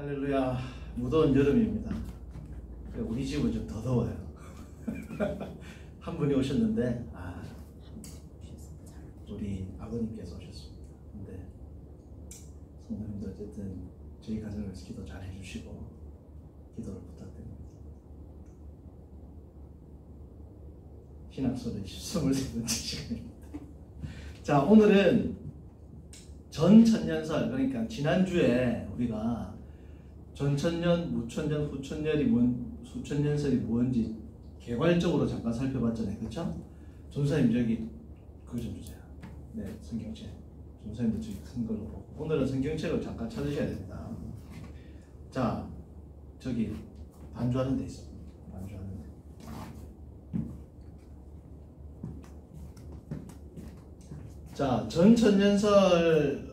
할렐루야. 무더운 여름입니다. 우리 집은 좀 더 더워요. 한 분이 오셨는데 우리 아버님께서 오셨습니다. 근데 성도님도 어쨌든 저희 가정을 위해서 기도 잘 해주시고 기도를 부탁드립니다. 신학설의 23번째 시간입니다. 자, 오늘은 전천년설, 그러니까 지난주에 우리가 전천년, 무천년, 후천년설이 뭔지 개괄적으로 잠깐 살펴봤잖아요. 그렇죠? 전사님 저기 그거 좀 주세요. 네, 성경책. 전사님도 저기 큰 걸로 보고. 오늘은 성경책을 잠깐 찾으셔야 됩니다. 자, 저기 반주하는 데 있습니다. 반주하는 데. 자, 전천년설,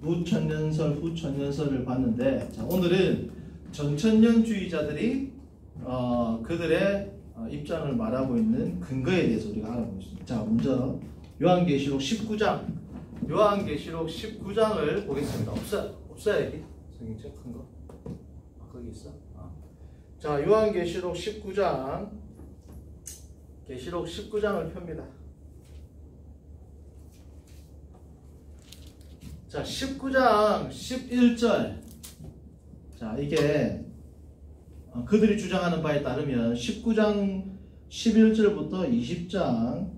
무천년설, 후천년설을 봤는데, 자, 오늘은 전천년주의자들이 그들의 입장을 말하고 있는 근거에 대해서 우리가 알아보겠습니다. 자, 먼저 요한계시록 19장, 요한계시록 19장을 보겠습니다. 없어요 여기? 성경책 큰 거? 거기 있어? 자, 요한계시록 19장, 계시록 19장을 펴니다. 자, 19장 11절. 자, 이게 그들이 주장하는 바에 따르면 19장 11절부터 20장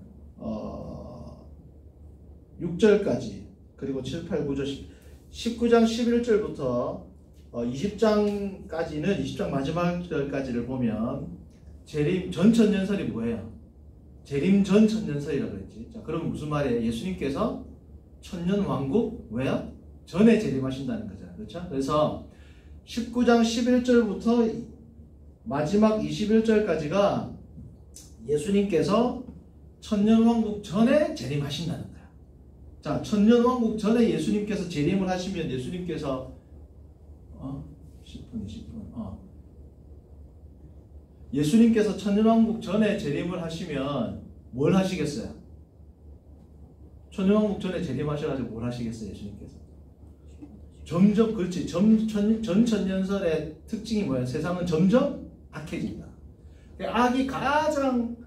6절까지, 그리고 7, 8, 9절, 19장 11절부터 20장까지는 20장 마지막 절까지를 보면 재림 전천년설이 뭐예요? 재림 전천년설이라고 그랬지. 자, 그러면 무슨 말이에요? 예수님께서 천년왕국 왜요? 전에 재림하신다는 거잖아요. 그렇죠? 그래서 19장 11절부터 마지막 21절까지가 예수님께서 천년왕국 전에 재림하신다는 거야. 자, 천년왕국 전에 예수님께서 재림을 하시면 예수님께서 10분, 20분 예수님께서 천년왕국 전에 재림을 하시면 뭘 하시겠어요? 천년왕국 전에 재림하셔가지고 뭘 하시겠어요? 예수님께서 점점, 그렇지, 전천년설의 특징이 뭐예요? 세상은 점점 악해진다. 악이 가장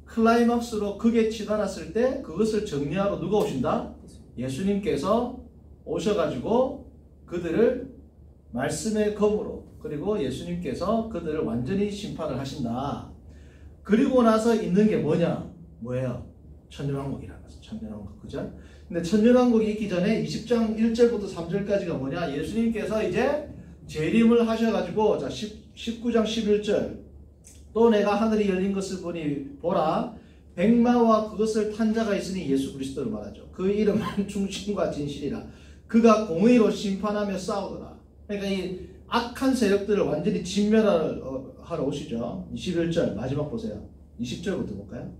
클라이막스로 극에 치달았을 때 그것을 정리하러 누가 오신다? 예수님께서 오셔가지고 그들을 말씀의 검으로, 그리고 예수님께서 그들을 완전히 심판을 하신다. 그리고 나서 있는 게 뭐예요? 천년왕국이라는 거죠. 천년왕국, 그죠? 근데 천년왕국이 있기 전에 20장 1절부터 3절까지가 뭐냐? 예수님께서 이제 재림을 하셔가지고, 자, 19장 11절. 또 내가 하늘이 열린 것을 보니 보라, 백마와 그것을 탄 자가 있으니 예수 그리스도를 말하죠. 그 이름은 충신과 진실이라. 그가 공의로 심판하며 싸우더라. 그러니까 이 악한 세력들을 완전히 진멸하러 오시죠. 21절 마지막 보세요. 20절부터 볼까요?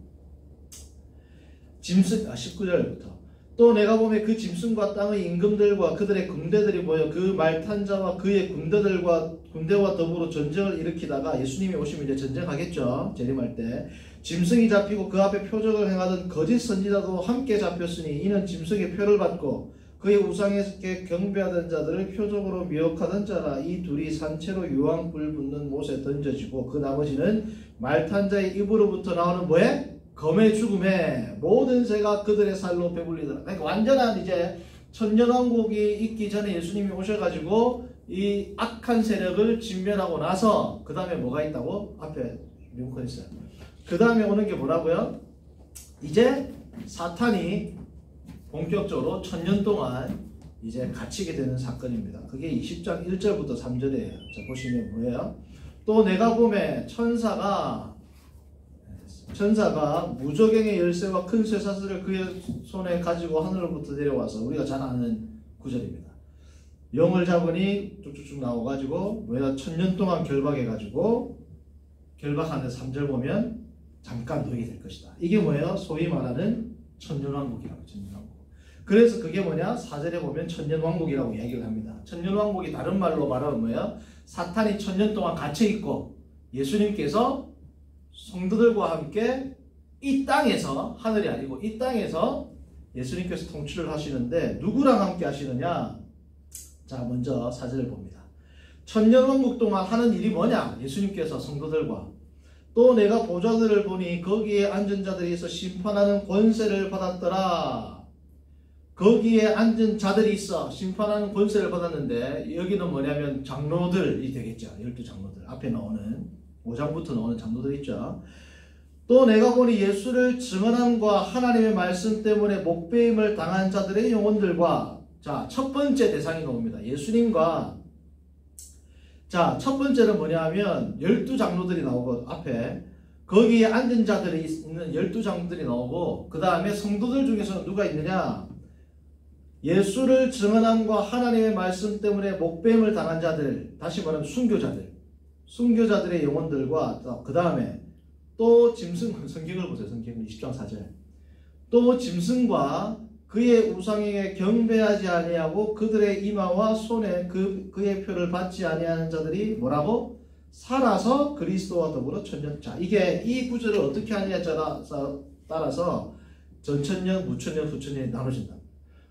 19절부터. 또 내가 보면 그 짐승과 땅의 임금들과 그들의 군대들이 모여 그 말 탄 자와 그의 군대와 더불어 전쟁을 일으키다가 예수님이 오시면 이제 전쟁하겠죠. 재림할 때. 짐승이 잡히고 그 앞에 표적을 행하던 거짓 선지자도 함께 잡혔으니 이는 짐승의 표를 받고 그의 우상에게 경배하던 자들을 표적으로 미혹하던 자라. 이 둘이 산채로 유황불 붙는 못에 던져지고 그 나머지는 말 탄 자의 입으로부터 나오는 뭐에? 검의 죽음에 모든 새가 그들의 살로 배불리더라. 그러니까 완전한 이제 천년왕국이 있기 전에 예수님이 오셔가지고 이 악한 세력을 진멸하고 나서 그 다음에 뭐가 있다고? 앞에 링컨 있어요. 그 다음에 오는 게 뭐라고요? 이제 사탄이 본격적으로 1000년 동안 이제 갇히게 되는 사건입니다. 그게 20장 1절부터 3절이에요. 자, 보시면 뭐예요? 또 내가 보매 천사가 무저갱의 열쇠와 큰 쇠사슬을 그의 손에 가지고 하늘로부터 내려와서, 우리가 잘 아는 구절입니다. 영을 잡으니 쭉쭉쭉 나와가지고 뭐야? 1000년 동안 결박해가지고 결박하는 3절 보면 잠깐 놓이게 될 것이다. 이게 뭐예요? 소위 말하는 천년왕국이라고. 천년왕국. 그래서 그게 뭐냐? 4절에 보면 천년왕국이라고 이야기를 합니다. 천년왕국이 다른 말로 말하면 뭐예요? 사탄이 1000년 동안 갇혀있고 예수님께서 성도들과 함께 이 땅에서, 하늘이 아니고 이 땅에서 예수님께서 통치를 하시는데 누구랑 함께 하시느냐? 자, 먼저 4절을 봅니다. 천년왕국 동안 하는 일이 뭐냐? 예수님께서 성도들과 또 내가 보좌들을 보니 거기에 앉은 자들이 있어 심판하는 권세를 받았더라. 거기에 앉은 자들이 있어 심판하는 권세를 받았는데 여기는 뭐냐면 장로들이 되겠죠. 12장로들. 앞에 나오는 5장부터 나오는 장로들 있죠. 또 내가 보니 예수를 증언함과 하나님의 말씀 때문에 목배임을 당한 자들의 영혼들과 자, 첫 번째 대상이 나옵니다. 예수님과 자, 첫 번째는 뭐냐 하면 12장로들이 나오고 앞에 거기에 앉은 자들이 있는 12장로들이 나오고 그 다음에 성도들 중에서는 누가 있느냐? 예수를 증언함과 하나님의 말씀 때문에 목배임을 당한 자들, 다시 말하면 순교자들의 영혼들과 그 다음에 또 짐승, 성경을 보세요. 성경 20장 4절. 또 짐승과 그의 우상에게 경배하지 아니하고 그들의 이마와 손에 그의 표를 받지 아니하는 자들이 뭐라고? 살아서 그리스도와 더불어 천년. 자, 이게 이 구절을 어떻게 하느냐에 따라서 전천년, 무천년, 후천년이 나눠진다.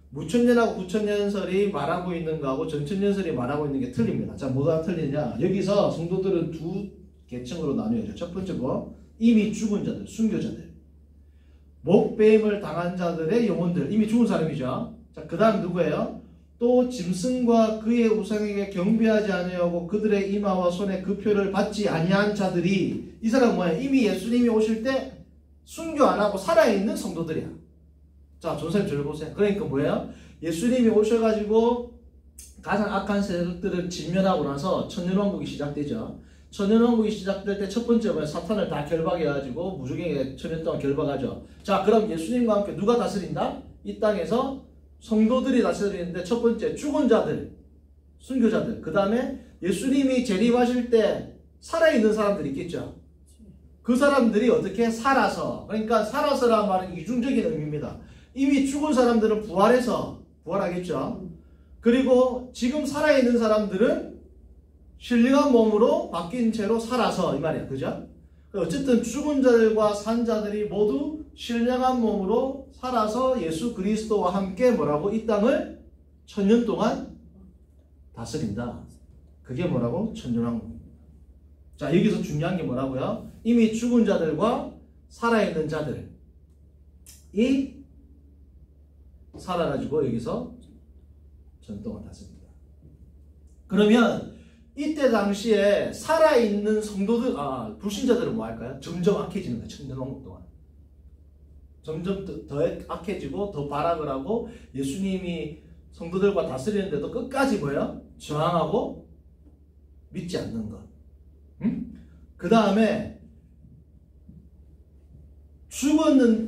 무천년하고 구천년설이 말하고 있는 거하고 전천년설이 말하고 있는 게 틀립니다. 자, 뭐가 틀리냐? 여기서 성도들은 두 계층으로 나뉘어져. 첫 번째 거, 이미 죽은 자들, 순교자들. 목배임을 당한 자들의 영혼들, 이미 죽은 사람이죠. 자, 그 다음 누구예요? 또 짐승과 그의 우상에게 경배하지 아니하고 그들의 이마와 손에 그 표를 받지 아니한 자들이, 이 사람은 뭐예요? 이미 예수님이 오실 때 순교 안 하고 살아있는 성도들이야. 자, 전사님 저를 보세요. 그러니까 뭐예요? 예수님이 오셔가지고 가장 악한 세력들을 진멸하고 나서 천년왕국이 시작되죠. 천년왕국이 시작될 때 첫 번째 뭐예요? 사탄을 다 결박해가지고 무적에게 천년 동안 결박하죠. 자, 그럼 예수님과 함께 누가 다스린다? 이 땅에서 성도들이 다스리는데 첫 번째 죽은 자들, 순교자들. 그 다음에 예수님이 재림하실 때 살아있는 사람들이 있겠죠. 그 사람들이 어떻게 살아서, 그러니까 살아서란 말은 이중적인 의미입니다. 이미 죽은 사람들은 부활하겠죠. 그리고 지금 살아있는 사람들은 신령한 몸으로 바뀐 채로 살아서 이 말이야. 그죠? 어쨌든 죽은 자들과 산 자들이 모두 신령한 몸으로 살아서 예수 그리스도와 함께 뭐라고? 이 땅을 천년 동안 다스린다. 그게 뭐라고? 천년왕국. 자, 여기서 중요한 게 뭐라고요? 이미 죽은 자들과 살아있는 자들이 살아가지고 여기서 전 동안 다스립니다. 그러면 이때 당시에 살아있는 성도들, 불신자들은 뭐 할까요? 점점 악해지는 거예요. 천년왕국 동안. 점점 더 악해지고 더 발악을 하고 예수님이 성도들과 다스리는데도 끝까지 뭐예요? 저항하고 믿지 않는 것. 그 다음에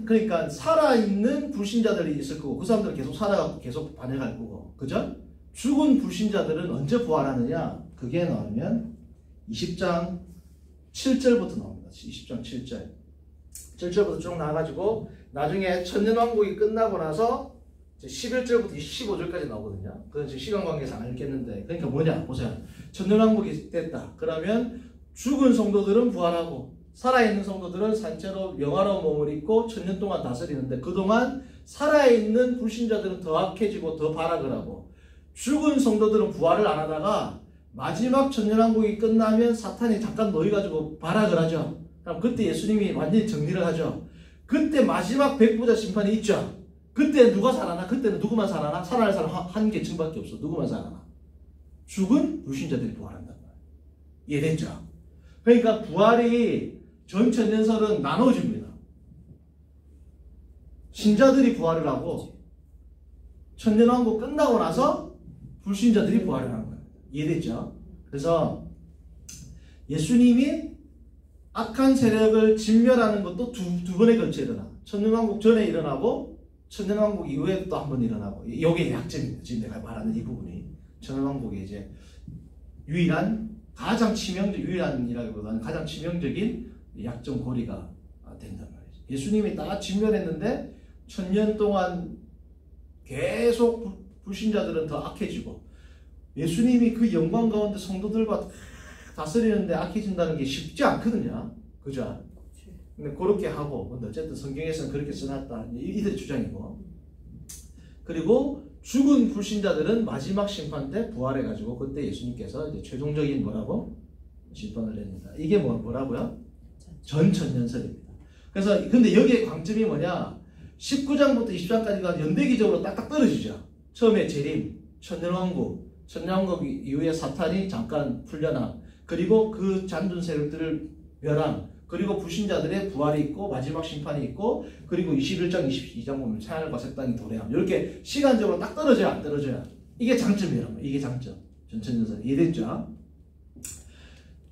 그러니까 살아있는 불신자들이 있을 거고 그 사람들은 계속 살아가고 계속 반해갈 거고, 그죠? 죽은 불신자들은 언제 부활하느냐? 그게 나오면 20장 7절부터 나옵니다. 20장 7절. 7절부터 쭉 나와가지고 나중에 천년왕국이 끝나고 나서 11절부터 15절까지 나오거든요. 그건 지금 시간 관계상 안 읽겠는데, 그러니까 뭐냐? 보세요. 천년왕국이 됐다. 그러면 죽은 성도들은 부활하고 살아있는 성도들은 산채로 영화로운 몸을 입고 천년 동안 다스리는데, 그동안 살아있는 불신자들은 더 악해지고 더 발악을 하고 죽은 성도들은 부활을 안 하다가 마지막 천년왕국이 끝나면 사탄이 잠깐 놓여가지고 발악을 하죠. 그럼 그때 예수님이 완전히 정리를 하죠. 그때 마지막 백부자 심판이 있죠. 그때 누가 살아나? 그때는 누구만 살아나? 살아날 사람 한 계층밖에 없어. 누구만 살아나? 죽은 불신자들이 부활한단 말이에요. 이해됐죠? 그러니까 부활이 전천년설은 나눠집니다. 신자들이 부활을 하고 천년왕국 끝나고 나서 불신자들이 부활을 하는 거예요. 이해됐죠? 그래서 예수님이 악한 세력을 진멸하는 것도 두 번에 걸쳐 일어나. 천년왕국 전에 일어나고 천년왕국 이후에 또 한 번 일어나고. 이게 약점입니다. 지금 내가 말하는 이 부분이 천년왕국의 이제 유일한이라기보다는 가장 치명적인 약점 고리가 된단 말이죠. 예수님이 다 진멸했는데 천년 동안 계속 불신자들은 더 악해지고 예수님이 그 영광 가운데 성도들과 다스리는데 악해진다는 게 쉽지 않거든요. 그죠? 근데 그렇게 하고, 근데 어쨌든 성경에서는 그렇게 써놨다. 이들의 주장이고. 그리고 죽은 불신자들은 마지막 심판 때 부활해가지고 그때 예수님께서 이제 최종적인 뭐라고? 심판을 내린다. 이게 뭐라고요? 전천년설입니다. 그래서 근데 여기에 강점이 뭐냐? 19장부터 20장까지가 연대기적으로 딱딱 떨어지죠. 처음에 재림, 천년왕국, 천년왕국 이후에 사탄이 잠깐 풀려나, 그리고 그 잔둔 세력들을 멸함, 그리고 불신자들의 부활이 있고 마지막 심판이 있고, 그리고 21장, 22장 보면 새하늘과 새 땅이 도래함. 이렇게 시간적으로 딱 떨어져야 안 떨어져야. 이게 장점이란 말이에요. 이게 장점. 전천년설 이해됐죠?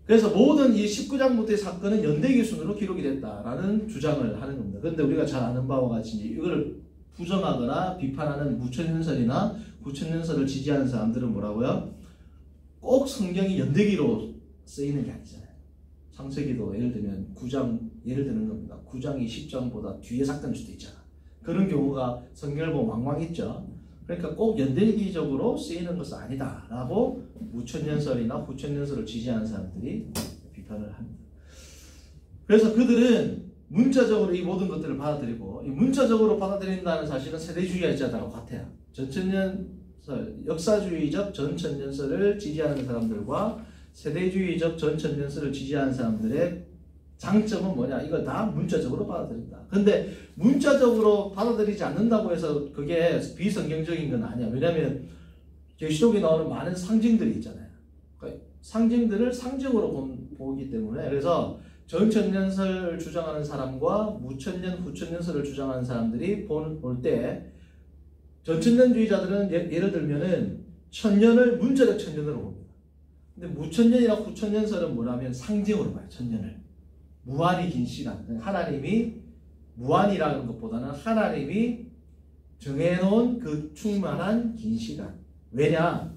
그래서 모든 이 19장부터의 사건은 연대기 순으로 기록이 됐다라는 주장을 하는 겁니다. 그런데 우리가 잘 아는 바와 같이 이걸 부정하거나 비판하는 무천년설이나 구천년설을 지지하는 사람들은 뭐라고요? 꼭 성경이 연대기로 쓰이는 게 아니잖아요. 창세기도 예를 들면 9장 예를 드는 겁니다. 9장이 10장보다 뒤에 사건일 수도 있잖아. 그런 경우가 성경을 보면 왕왕 있죠. 그러니까 꼭 연대기적으로 쓰이는 것은 아니다라고 무천년설이나 구천년설을 지지하는 사람들이 비판을 합니다. 그래서 그들은 문자적으로 이 모든 것들을 받아들이고, 이 문자적으로 받아들인다는 사실은 세대주의자들하고 같아요. 전천년설, 역사주의적 전천년설을 지지하는 사람들과 세대주의적 전천년설을 지지하는 사람들의 장점은 뭐냐? 이걸 다 문자적으로 받아들인다. 근데 문자적으로 받아들이지 않는다고 해서 그게 비성경적인 건 아니야. 왜냐하면 계시록에 나오는 많은 상징들이 있잖아요. 그러니까 상징들을 상징으로 보기 때문에. 그래서 전천년설 주장하는 사람과 무천년, 후천년설을 주장하는 사람들이 볼 때, 전천년주의자들은 예를 들면은 천년을 문자적 천년으로 봅니다. 근데 무천년이나 후천년설은 뭐냐면 상징으로 봐요. 천년을. 무한히 긴 시간. 하나님이 무한이라는 것보다는 하나님이 정해놓은 그 충만한 긴 시간. 왜냐?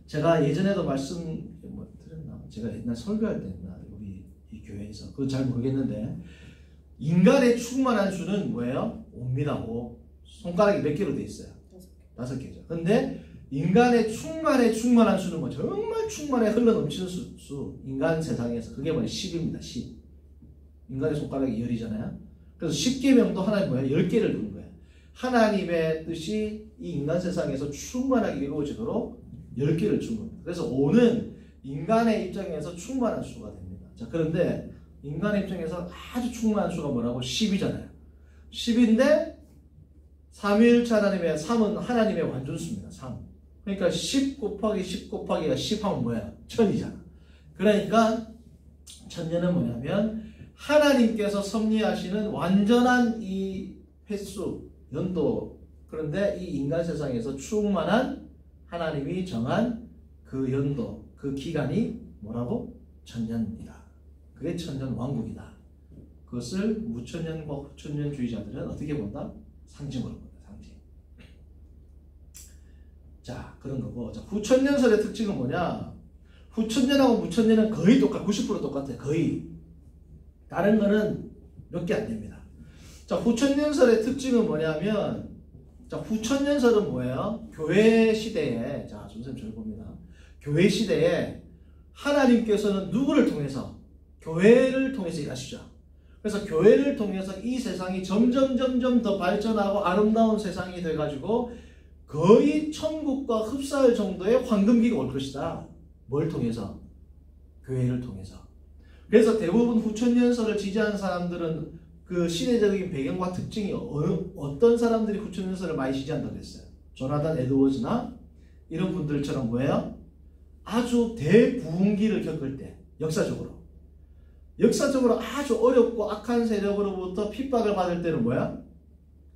제가 예전에도 드렸나? 제가 옛날 설교할 때 했나? 우리 이 교회에서. 그거 잘 모르겠는데, 인간의 충만한 수는 뭐예요? 5입니다. 5. 손가락이 몇 개로 돼 있어요? 5개죠. 근데 인간의 충만한 수는 뭐 정말 충만해 흘러넘치는 수. 인간 세상에서 그게 뭐예요? 10입니다. 10. 인간의 손가락이 10이잖아요. 그래서 10계명도 하나님 뭐예요? 10개를 두는 거예요. 하나님의 뜻이 이 인간 세상에서 충만하게 이루어지도록 10개를 준 겁니다. 그래서 5는 인간의 입장에서 충만한 수가 됩니다. 자, 그런데 인간의 입장에서 아주 충만한 수가 뭐라고? 10이잖아요. 10인데 3일차 하나님의 3은 하나님의 완전수입니다. 3. 그러니까 10 곱하기 10 곱하기가 10 하면 뭐야? 1000이잖아. 그러니까 천년은 뭐냐면 하나님께서 섭리하시는 완전한 이 횟수, 연도, 그런데 이 인간 세상에서 충만한 하나님이 정한 그 연도, 그 기간이 뭐라고? 천년이다. 그게 천년 왕국이다. 그것을 무천년과 후천년주의자들은 어떻게 본다? 상징으로 본다. 상징. 자, 그런 거고. 자, 후천년설의 특징은 뭐냐? 후천년하고 무천년은 거의 90% 똑같아요. 거의. 다른 거는 몇 개 안 됩니다. 자, 후천년설의 특징은 뭐냐면, 자, 후천년설은 뭐예요? 교회 시대에, 자, 선생님 잘 봅니다. 교회 시대에 하나님께서는 누구를 통해서? 교회를 통해서 일하시죠. 그래서 교회를 통해서 이 세상이 점점 더 발전하고 아름다운 세상이 돼가지고 거의 천국과 흡사할 정도의 황금기가 올 것이다. 뭘 통해서? 교회를 통해서. 그래서 대부분 후천년설을 지지하는 사람들은 그 시대적인 배경과 특징이 어떤 사람들이 후천년설을 많이 지지한다고 했어요. 조나단 에드워즈나 이런 분들처럼 뭐예요? 아주 대부흥기를 겪을 때, 역사적으로 아주 어렵고 악한 세력으로부터 핍박을 받을 때는 뭐야?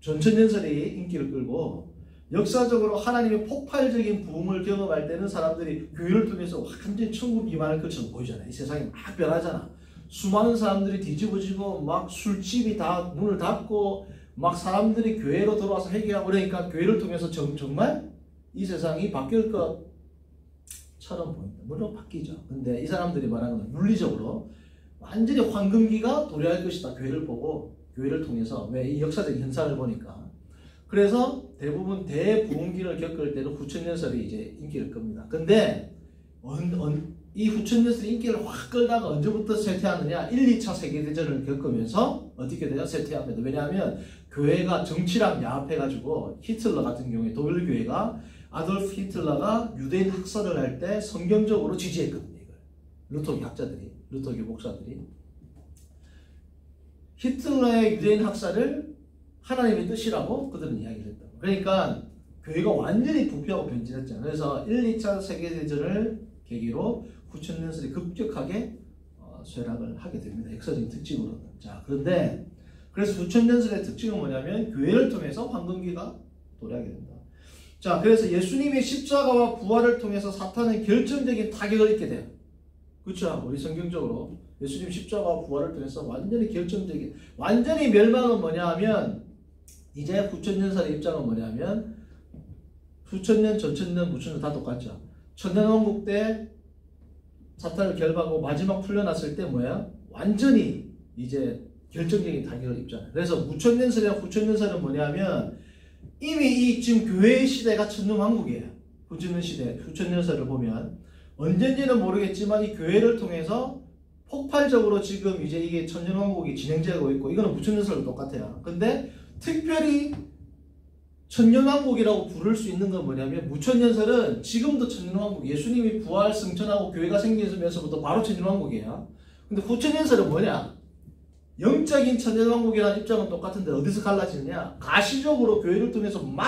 전천년설이 인기를 끌고, 역사적으로 하나님의 폭발적인 부흥을 경험할 때는 사람들이 교회를 통해서 완전히 천국 이만할 것처럼 보이잖아요. 이 세상이 막 변하잖아. 수많은 사람들이 뒤집어지고 막 술집이 다 문을 닫고 막 사람들이 교회로 들어와서 회개하고 그러니까 교회를 통해서 정말 이 세상이 바뀔 것처럼 보인다. 물론 바뀌죠. 근데 이 사람들이 말하는 건 물리적으로 완전히 황금기가 도래할 것이다. 교회를 보고, 교회를 통해서. 왜? 이 역사적 현상을 보니까. 그래서 대부분 대부흥기를 겪을 때는 후천년설이 이제 인기를 끕니다. 근데 이 후천년설이 인기를 확 끌다가 언제부터 쇠퇴하느냐? 1, 2차 세계대전을 겪으면서 어떻게 돼요? 쇠퇴합니다. 왜냐하면 교회가 정치랑 야합해가지고 히틀러 같은 경우에 독일 교회가 아돌프 히틀러가 유대인 학살을 할 때 성경적으로 지지했거든요. 이걸. 루터교 학자들이, 루터교 목사들이. 히틀러의 유대인 학살을 하나님의 뜻이라고 그들은 이야기를 했다. 그러니까 교회가 완전히 부패하고 변질했잖아요. 그래서 1, 2차 세계대전을 계기로 후천년설이 급격하게 쇠락을 하게 됩니다. 역사적인 특징으로는. 자, 그런데 그래서 후천년설의 특징은 뭐냐면 교회를 통해서 황금기가 도래하게 된다. 자, 그래서 예수님의 십자가와 부활을 통해서 사탄은 결정적인 타격을 입게 돼요. 그렇죠? 우리 성경적으로 예수님 십자가와 부활을 통해서 완전히 결정적인, 완전히 멸망은 뭐냐 하면 이제 후천년설의 입장은 뭐냐면 수천년, 전천년, 무천년 다 똑같죠. 천년왕국 때 사탄을 결박하고 마지막 풀려났을 때 뭐야? 완전히 이제 결정적인 타격을 입잖아요. 그래서 무천년설이랑 후천년설은 뭐냐면 이미 이 지금 교회의 시대가 천년왕국이에요. 후천년 시대, 후천년설을 보면 언젠지는 모르겠지만 이 교회를 통해서 폭발적으로 지금 이제 이게 천년왕국이 진행되고 있고 이거는 무천년설도 똑같아요. 근데 특별히 천년왕국이라고 부를 수 있는 건 뭐냐면 무천년설은 지금도 천년왕국, 예수님이 부활 승천하고 교회가 생기면서부터 바로 천년왕국이에요. 근데 후천년설은 뭐냐? 영적인 천년왕국이라는 입장은 똑같은데 어디서 갈라지느냐? 가시적으로 교회를 통해서 막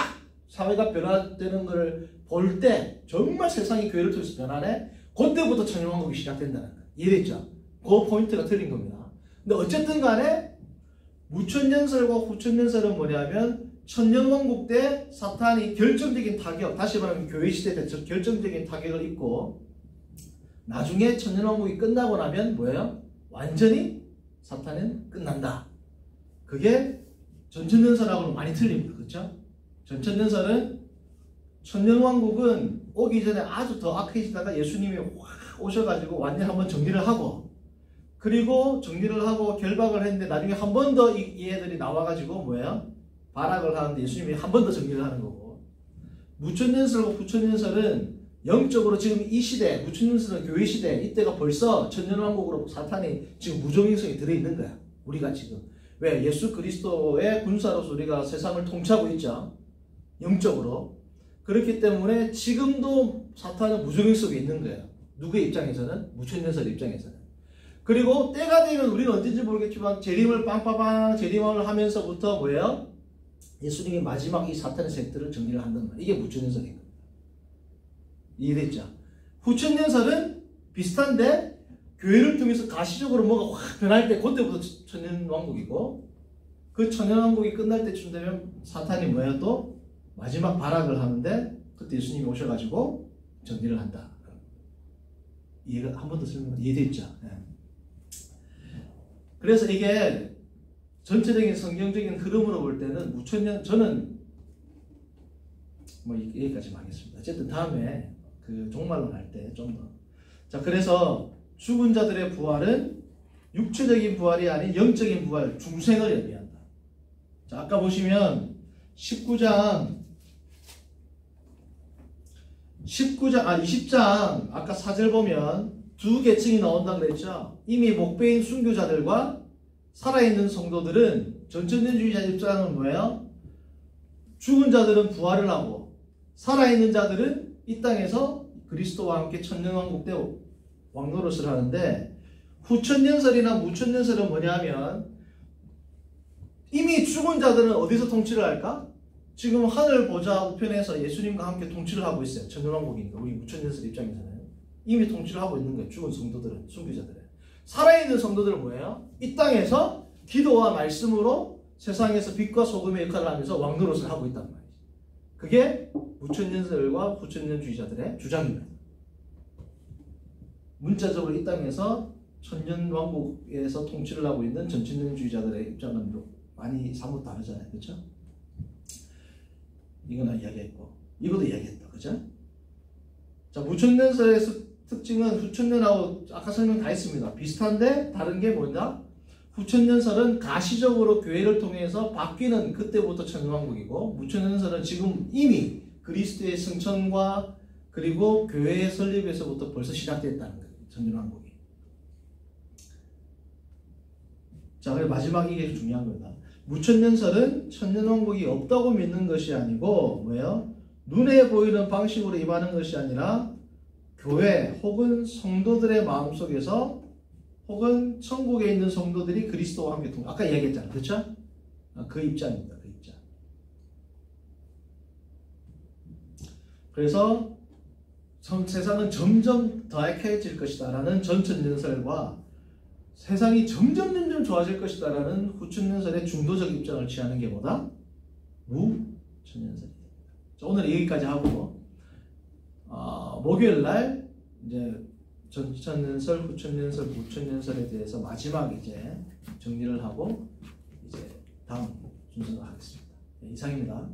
사회가 변화되는 걸 볼 때 정말 세상이 교회를 통해서 변하네? 그때부터 천년왕국이 시작된다는 거예요. 이해됐죠? 그 포인트가 틀린 겁니다. 근데 어쨌든 간에 무천년설과 후천년설은 뭐냐면 천년왕국 때 사탄이 결정적인 타격, 다시 말하면 교회 시대 때 결정적인 타격을 입고 나중에 천년왕국이 끝나고 나면 뭐예요? 완전히 사탄은 끝난다. 그게 전천년설하고는 많이 틀립니다. 그렇죠? 전천년설은 천년왕국은 오기 전에 아주 더 악해지다가 예수님이 확 오셔가지고 완전히 한번 정리를 하고 그리고 정리를 하고 결박을 했는데 나중에 한 번 더 이 애들이 나와가지고 뭐예요? 발악을 하는데 예수님이 한 번 더 정리를 하는 거고 무천년설과 후천년설은 영적으로 지금 이 시대, 무천년설은 교회 시대, 이때가 벌써 천년왕국으로 사탄이 지금 무종행성이 들어있는 거야. 우리가 지금. 왜? 예수 그리스도의 군사로서 우리가 세상을 통치하고 있죠. 영적으로. 그렇기 때문에 지금도 사탄은 무종행 속에 있는 거예요. 누구의 입장에서는? 무천년설 입장에서는. 그리고 때가 되면 우리는 언제인지 모르겠지만 재림을 빵빠방 재림을 하면서부터 뭐예요? 예수님이 마지막 이 사탄의 세력들을 정리를 한단 말이에요. 이게 무천년설인 겁니다. 이해됐죠? 후천년설은 비슷한데 교회를 통해서 가시적으로 뭐가 확 변할 때 그때부터 천년왕국이고 그 천년왕국이 끝날 때쯤 되면 사탄이 뭐예요? 또 마지막 발악을 하는데 그때 예수님이 오셔가지고 정리를 한다. 이해가 한 번 더 설명 이해됐죠? 네. 그래서 이게 전체적인 성경적인 흐름으로 볼 때는 무천년 저는 뭐 여기까지만 하겠습니다. 어쨌든 다음에 그 종말론 할 때 좀 더. 자, 그래서 죽은 자들의 부활은 육체적인 부활이 아닌 영적인 부활, 중생을 의미한다. 자, 아까 보시면 20장 아까 4절 보면 두 계층이 나온다고 그랬죠. 이미 목배인 순교자들과 살아있는 성도들은 전천년주의자 입장은 뭐예요? 죽은 자들은 부활을 하고 살아있는 자들은 이 땅에서 그리스도와 함께 천년왕국 때 왕노릇을 하는데 후천년설이나 무천년설은 뭐냐면 이미 죽은 자들은 어디서 통치를 할까? 지금 하늘 보좌 우편에서 예수님과 함께 통치를 하고 있어요. 천년왕국이니까 우리 무천년설 입장에서는 이미 통치를 하고 있는 거예요. 죽은 성도들은, 순교자들은. 살아있는 성도들은 뭐예요? 이 땅에서 기도와 말씀으로 세상에서 빛과 소금의 역할을 하면서 왕노릇을 하고 있단 말이죠. 그게 무천년설과 후천년주의자들의 주장입니다. 문자적으로 이 땅에서 천년왕국에서 통치를 하고 있는 전천년주의자들의 입장은 많이 사뭇 다르잖아요. 그렇죠? 이거나 이야기했고 이것도 이야기했다. 그죠? 자, 무천년설의 특징은 후천년하고 아까 설명 다 했습니다. 비슷한데 다른 게 뭐냐? 후천년설은 가시적으로 교회를 통해서 바뀌는 그때부터 천년왕국이고 무천년설은 지금 이미 그리스도의 승천과 그리고 교회의 설립에서부터 벌써 시작됐다는 거예요. 천년왕국이. 자, 그리고 마지막 이게 중요한 겁니다. 무천년설은 천년왕국이 없다고 믿는 것이 아니고 뭐예요? 눈에 보이는 방식으로 임하는 것이 아니라 교회 혹은 성도들의 마음속에서 혹은 천국에 있는 성도들이 그리스도와 함께 아까 얘기했잖아요. 그렇죠? 그 입장입니다. 그 입장. 그래서 세상은 점점 더 악해질 것이다 라는 전천년설과 세상이 점점 좋아질 것이다 라는 후천년설의 중도적 입장을 취하는 게 뭐다? 무천년설입니다. 오늘 여기까지 하고 목요일날 이제 전천년설, 후천년설, 무천년설에 대해서 마지막 이제 정리를 하고 이제 다음 순서로 하겠습니다. 네, 이상입니다.